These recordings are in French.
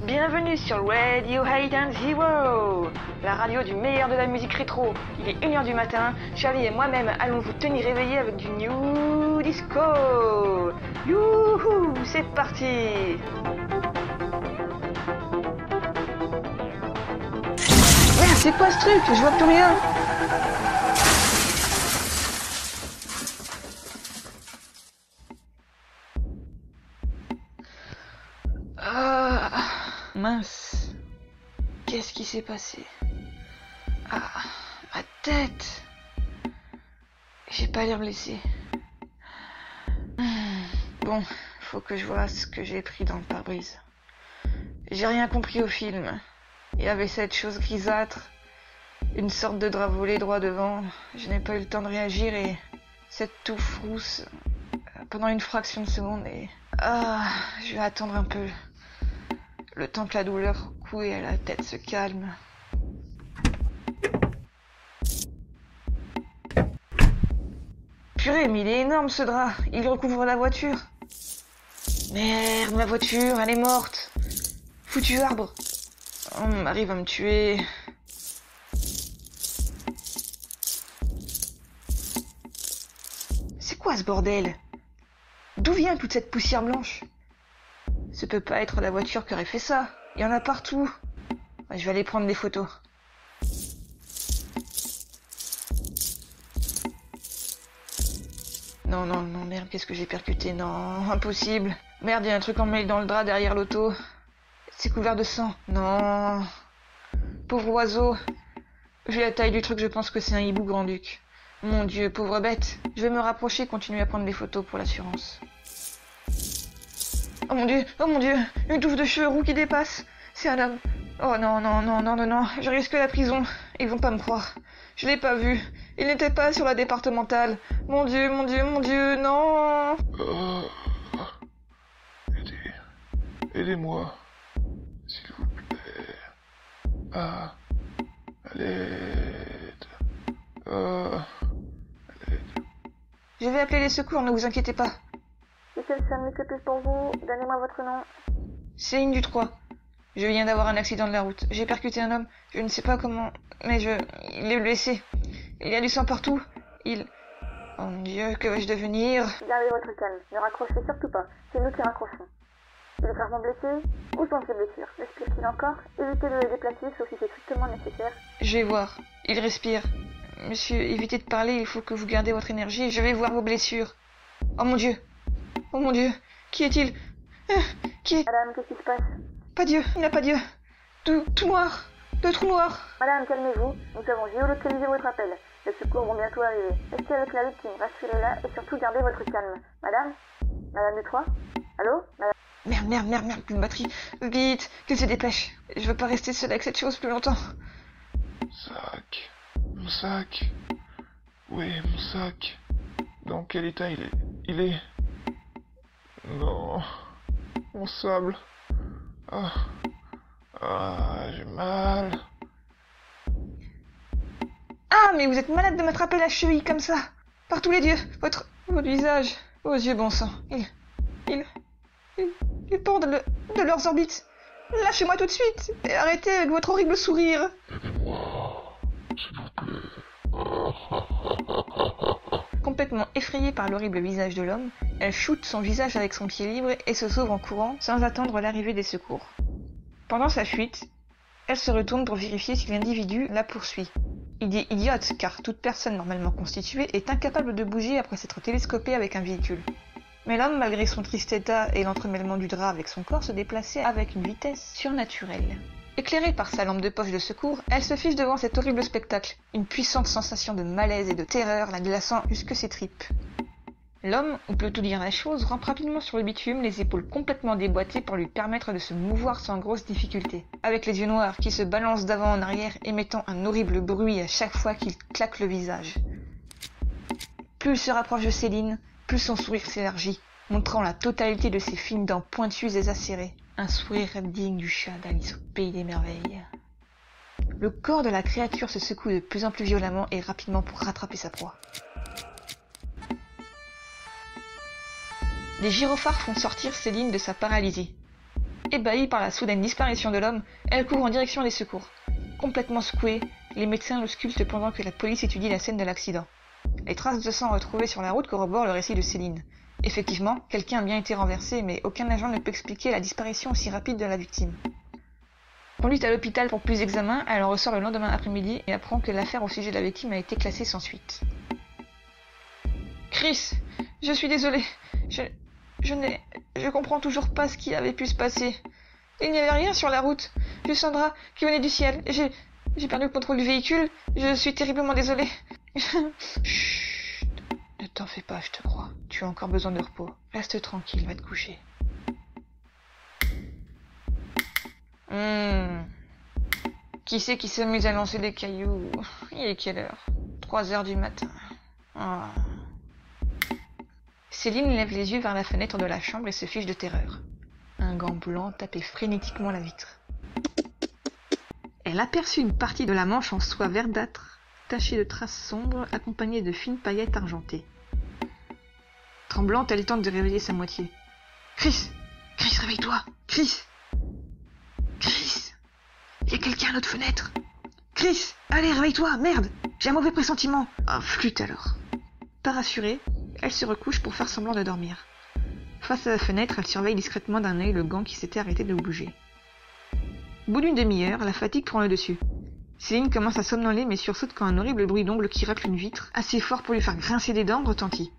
Bienvenue sur Radio Hide and Zero, la radio du meilleur de la musique rétro. Il est 1h du matin, Charlie et moi-même allons vous tenir éveillés avec du New Disco. Youhou, c'est parti. Merde, c'est quoi ce truc? Je vois plus rien. Mince, qu'est-ce qui s'est passé? Ah, ma tête! J'ai pas l'air blessé. Bon, faut que je vois ce que j'ai pris dans le pare-brise. J'ai rien compris au film. Il y avait cette chose grisâtre, une sorte de drap volé droit devant. Je n'ai pas eu le temps de réagir et cette touffe rousse pendant une fraction de seconde et... Ah, je vais attendre un peu. Le temps que la douleur au cou et à la tête se calme. Purée, mais il est énorme ce drap. Il recouvre la voiture. Merde, ma voiture, elle est morte. Foutu arbre. Oh, mon mari va me tuer. C'est quoi ce bordel? D'où vient toute cette poussière blanche? Ce peut pas être la voiture qui aurait fait ça. Il y en a partout. Je vais aller prendre des photos. Non, non, non, merde, qu'est-ce que j'ai percuté? Non, impossible. Merde, il y a un truc emmêlé dans le drap derrière l'auto. C'est couvert de sang. Non. Pauvre oiseau. Vu la taille du truc, je pense que c'est un hibou grand-duc. Mon Dieu, pauvre bête. Je vais me rapprocher et continuer à prendre des photos pour l'assurance. Oh mon Dieu, une touffe de cheveux roux qui dépasse. C'est un homme. Oh non, non, non, non, non, non, je risque la prison. Ils vont pas me croire. Je l'ai pas vu. Il n'était pas sur la départementale. Mon Dieu, mon Dieu, mon Dieu, non. Aidez-moi, s'il vous plaît. Ah, à l'aide. À l'aide. Je vais appeler les secours, ne vous inquiétez pas. Si c'est le samedi c'est plus pour vous, donnez-moi votre nom. Céline Dutrois. Je viens d'avoir un accident de la route. J'ai percuté un homme. Je ne sais pas comment, mais il est blessé. Il y a du sang partout. Oh mon Dieu, que vais-je devenir? Gardez votre calme. Ne raccrochez surtout pas. C'est nous qui raccrochons. Il est gravement blessé? Où sont ses blessures? Respire-t-il encore? Évitez de le déplacer sauf si c'est strictement nécessaire. Je vais voir. Il respire. Monsieur, évitez de parler. Il faut que vous gardez votre énergie. Je vais voir vos blessures. Oh mon Dieu. Oh mon Dieu. Qui est-il? Qui est... Madame, qu'est-ce qui se passe? Pas Dieu. Il n'y a pas Dieu. Tout noir. Deux trous noirs. Madame, calmez-vous. Nous avons géolocalisé votre appel. Les secours vont bientôt arriver. Restez avec la victime, rassurez-la et surtout gardez votre calme. Madame? Madame Dutrois? Allô? Madame? Merde, une batterie. Vite, qu'il se dépêche. Je veux pas rester seule avec cette chose plus longtemps. Mon sac. Où est mon sac? Dans quel état il est? Non. Mon sable. J'ai mal. Ah, mais vous êtes malade de m'attraper la cheville comme ça. Par tous les dieux, votre visage. Aux yeux, bon sang. Ils pendent de leurs orbites. Lâchez-moi tout de suite. Et arrêtez avec votre horrible sourire. Aidez-moi, s'il vous plaît. Complètement effrayée par l'horrible visage de l'homme, elle shoote son visage avec son pied libre et se sauve en courant sans attendre l'arrivée des secours. Pendant sa fuite, elle se retourne pour vérifier si l'individu la poursuit. Idée idiote, car toute personne normalement constituée est incapable de bouger après s'être télescopée avec un véhicule. Mais l'homme, malgré son triste état et l'entremêlement du drap avec son corps, se déplaçait avec une vitesse surnaturelle. Éclairée par sa lampe de poche de secours, elle se fiche devant cet horrible spectacle, une puissante sensation de malaise et de terreur la glaçant jusque ses tripes. L'homme, ou plutôt dire la chose, rampe rapidement sur le bitume, les épaules complètement déboîtées pour lui permettre de se mouvoir sans grosse difficulté, avec les yeux noirs qui se balancent d'avant en arrière, émettant un horrible bruit à chaque fois qu'il claque le visage. Plus il se rapproche de Céline, plus son sourire s'élargit, montrant la totalité de ses fines dents pointues et acérées, un sourire digne du chat d'Alice au pays des merveilles. Le corps de la créature se secoue de plus en plus violemment et rapidement pour rattraper sa proie. Les gyrophares font sortir Céline de sa paralysie. Ébahie par la soudaine disparition de l'homme, elle court en direction des secours. Complètement secouée, les médecins l'auscultent pendant que la police étudie la scène de l'accident. Les traces de sang retrouvées sur la route corroborent le récit de Céline. Effectivement, quelqu'un a bien été renversé, mais aucun agent ne peut expliquer la disparition aussi rapide de la victime. Conduite à l'hôpital pour plus d'examens, elle en ressort le lendemain après-midi et apprend que l'affaire au sujet de la victime a été classée sans suite. Chris, je suis désolée. Je comprends toujours pas ce qui avait pu se passer. Il n'y avait rien sur la route. Juste Sandra qui venait du ciel. J'ai perdu le contrôle du véhicule. Je suis terriblement désolée. Chut. Ne t'en fais pas, je te crois. Tu as encore besoin de repos. Reste tranquille, va te coucher. Qui c'est qui s'amuse à lancer des cailloux? Il est quelle heure? 3 heures du matin. Oh. Céline lève les yeux vers la fenêtre de la chambre et se fiche de terreur. Un gant blanc tapait frénétiquement la vitre. Elle aperçut une partie de la manche en soie verdâtre, tachée de traces sombres, accompagnée de fines paillettes argentées. Tremblante, elle tente de réveiller sa moitié. « Chris! Chris, réveille-toi! Chris! Chris! Il y a quelqu'un à notre fenêtre! Chris! Allez, réveille-toi! Merde! J'ai un mauvais pressentiment! Ah, flûte alors! » Pas rassurée, elle se recouche pour faire semblant de dormir. Face à la fenêtre, elle surveille discrètement d'un œil le gant qui s'était arrêté de bouger. Au bout d'une demi-heure, la fatigue prend le dessus. Céline commence à somnoler mais sursaute quand un horrible bruit d'ongles qui racle une vitre, assez fort pour lui faire grincer des dents, retentit.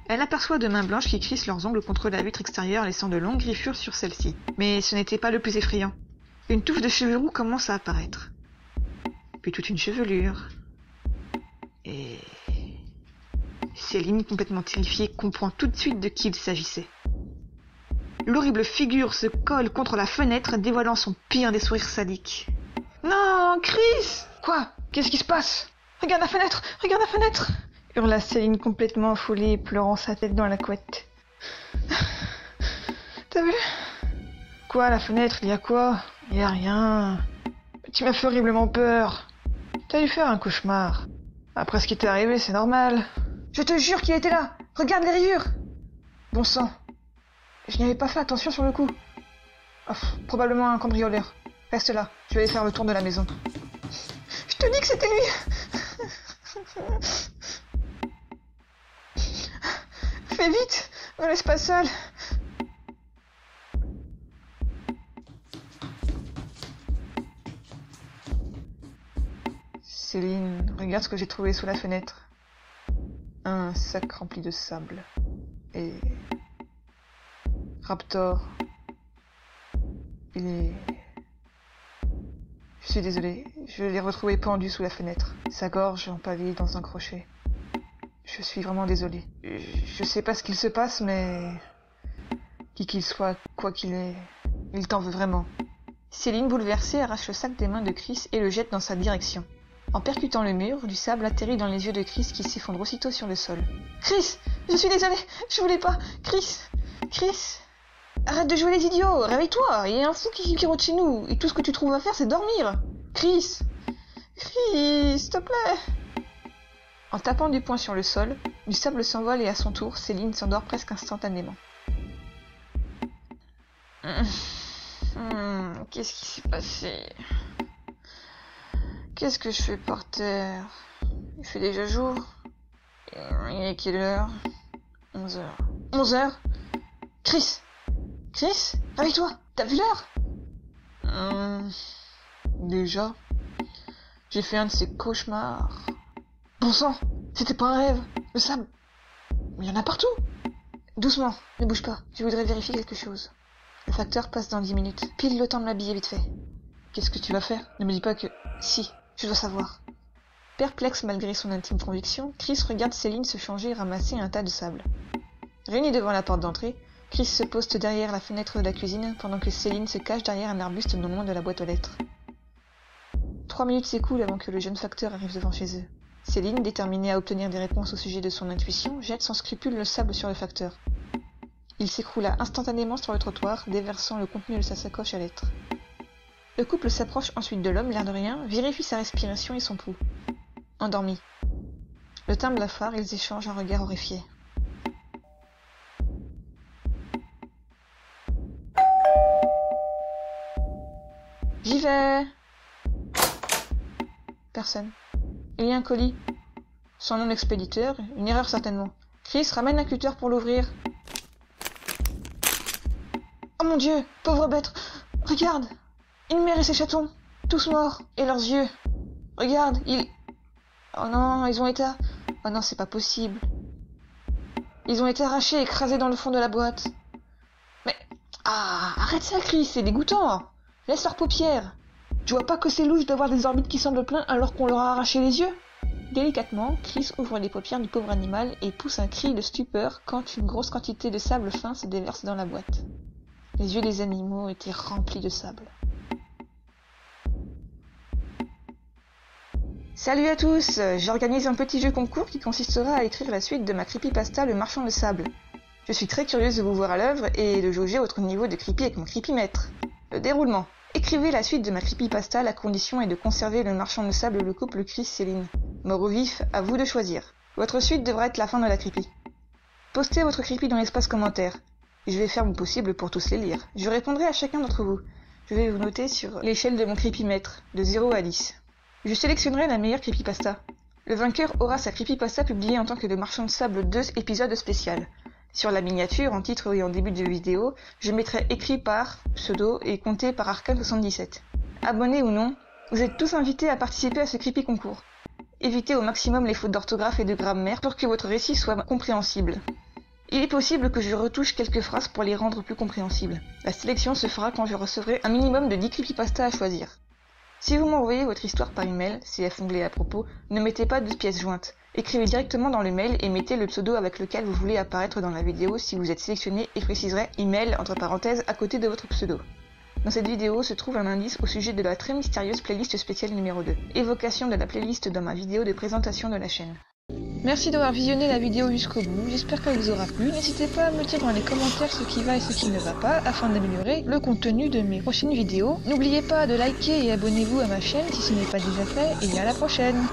Elle aperçoit deux mains blanches qui crissent leurs ongles contre la vitre extérieure, laissant de longues griffures sur celle-ci. Mais ce n'était pas le plus effrayant. Une touffe de cheveux roux commence à apparaître. Puis toute une chevelure. Et... Céline, complètement terrifiée, comprend tout de suite de qui il s'agissait. L'horrible figure se colle contre la fenêtre, dévoilant son pire des sourires sadiques. « Non, Chris !»« Quoi? Qu'est-ce qui se passe? Regarde la fenêtre! Regarde la fenêtre !» hurla Céline complètement affolée et pleurant sa tête dans la couette. « T'as vu? Quoi, la fenêtre? Il y a quoi? Il y a rien. Tu m'as fait horriblement peur. T'as dû faire un cauchemar. Après ce qui t'est arrivé, c'est normal. Je te jure qu'il était là. Regarde les rayures. Bon sang. Je n'y avais pas fait attention sur le coup. Oh, probablement un cambrioleur. Reste là, je vais aller faire le tour de la maison. Je te dis que c'était lui. Fais vite, me laisse pas seule. Céline, regarde ce que j'ai trouvé sous la fenêtre. Un sac rempli de sable. Et... Raptor. Il est... Je suis désolée, je l'ai retrouvé pendu sous la fenêtre. Sa gorge empavée dans un crochet. Je suis vraiment désolée. Je sais pas ce qu'il se passe, mais... Qui qu'il soit, quoi qu'il est, il t'en veut vraiment. Céline, bouleversée, arrache le sac des mains de Chris et le jette dans sa direction. En percutant le mur, du sable atterrit dans les yeux de Chris qui s'effondre aussitôt sur le sol. « Chris! Je suis désolée! Je voulais pas! Chris! Chris! Arrête de jouer les idiots! Réveille-toi! Il y a un fou qui rôde chez nous! Et tout ce que tu trouves à faire, c'est dormir! Chris! Chris! S'il te plaît! » En tapant du poing sur le sol, du sable s'envole et à son tour, Céline s'endort presque instantanément. Qu'est-ce qui s'est passé? Qu'est-ce que je fais par terre? Il fait déjà jour. Il est quelle heure? 11 heures. 11 heures? Chris! Chris? Réveille-toi! T'as vu l'heure? Déjà, j'ai fait un de ces cauchemars. Bon sang, c'était pas un rêve. Le sable, il y en a partout. Doucement, ne bouge pas, je voudrais vérifier quelque chose. Le facteur passe dans 10 minutes, pile le temps de m'habiller vite fait. Qu'est-ce que tu vas faire? Ne me dis pas que... Si, je dois savoir. Perplexe malgré son intime conviction, Chris regarde Céline se changer et ramasser un tas de sable. Réunis devant la porte d'entrée, Chris se poste derrière la fenêtre de la cuisine pendant que Céline se cache derrière un arbuste non loin de la boîte aux lettres. 3 minutes s'écoulent avant que le jeune facteur arrive devant chez eux. Céline, déterminée à obtenir des réponses au sujet de son intuition, jette sans scrupule le sable sur le facteur. Il s'écroula instantanément sur le trottoir, déversant le contenu de sa sacoche à lettres. Le couple s'approche ensuite de l'homme, l'air de rien, vérifie sa respiration et son pouls. Endormi. Le teint blafard, ils échangent un regard horrifié. J'y vais. Personne. Il y a un colis. Son nom d'expéditeur, une erreur certainement. Chris, ramène un cutter pour l'ouvrir. Oh mon Dieu, pauvre bête. Regarde. Une mère et ses chatons, tous morts, et leurs yeux. Regarde, ils... Oh non, ils ont été... Oh non, c'est pas possible. Ils ont été arrachés, écrasés dans le fond de la boîte. Mais... Ah, arrête ça, Chris, c'est dégoûtant. Laisse leurs paupières. Tu vois pas que c'est louche d'avoir des orbites qui semblent pleins alors qu'on leur a arraché les yeux? Délicatement, Chris ouvre les paupières du pauvre animal et pousse un cri de stupeur quand une grosse quantité de sable fin se déverse dans la boîte. Les yeux des animaux étaient remplis de sable. Salut à tous, j'organise un petit jeu concours qui consistera à écrire la suite de ma creepypasta Le Marchand de Sable. Je suis très curieuse de vous voir à l'œuvre et de jauger votre niveau de creepy avec mon creepymètre. Le déroulement. Écrivez la suite de ma creepypasta, la condition est de conserver le marchand de sable le couple Chris-Céline. Mort ou vif, à vous de choisir. Votre suite devra être la fin de la creepy. Postez votre creepy dans l'espace commentaire. Je vais faire mon possible pour tous les lire. Je répondrai à chacun d'entre vous. Je vais vous noter sur l'échelle de mon creepymètre, de 0 à 10. Je sélectionnerai la meilleure creepypasta. Le vainqueur aura sa creepypasta publiée en tant que Le Marchand de Sable 2 épisode spécial. Sur la miniature, en titre et en début de vidéo, je mettrai écrit par pseudo et compté par Arcane77. Abonnés ou non, vous êtes tous invités à participer à ce creepy concours. Évitez au maximum les fautes d'orthographe et de grammaire pour que votre récit soit compréhensible. Il est possible que je retouche quelques phrases pour les rendre plus compréhensibles. La sélection se fera quand je recevrai un minimum de 10 creepypastas à choisir. Si vous m'envoyez votre histoire par email, CF onglet à propos, ne mettez pas de pièces jointes. Écrivez directement dans le mail et mettez le pseudo avec lequel vous voulez apparaître dans la vidéo si vous êtes sélectionné et préciserez email entre parenthèses à côté de votre pseudo. Dans cette vidéo se trouve un indice au sujet de la très mystérieuse playlist spéciale numéro 2. Évocation de la playlist dans ma vidéo de présentation de la chaîne. Merci d'avoir visionné la vidéo jusqu'au bout, j'espère qu'elle vous aura plu. N'hésitez pas à me dire dans les commentaires ce qui va et ce qui ne va pas, afin d'améliorer le contenu de mes prochaines vidéos. N'oubliez pas de liker et abonnez-vous à ma chaîne si ce n'est pas déjà fait, et à la prochaine!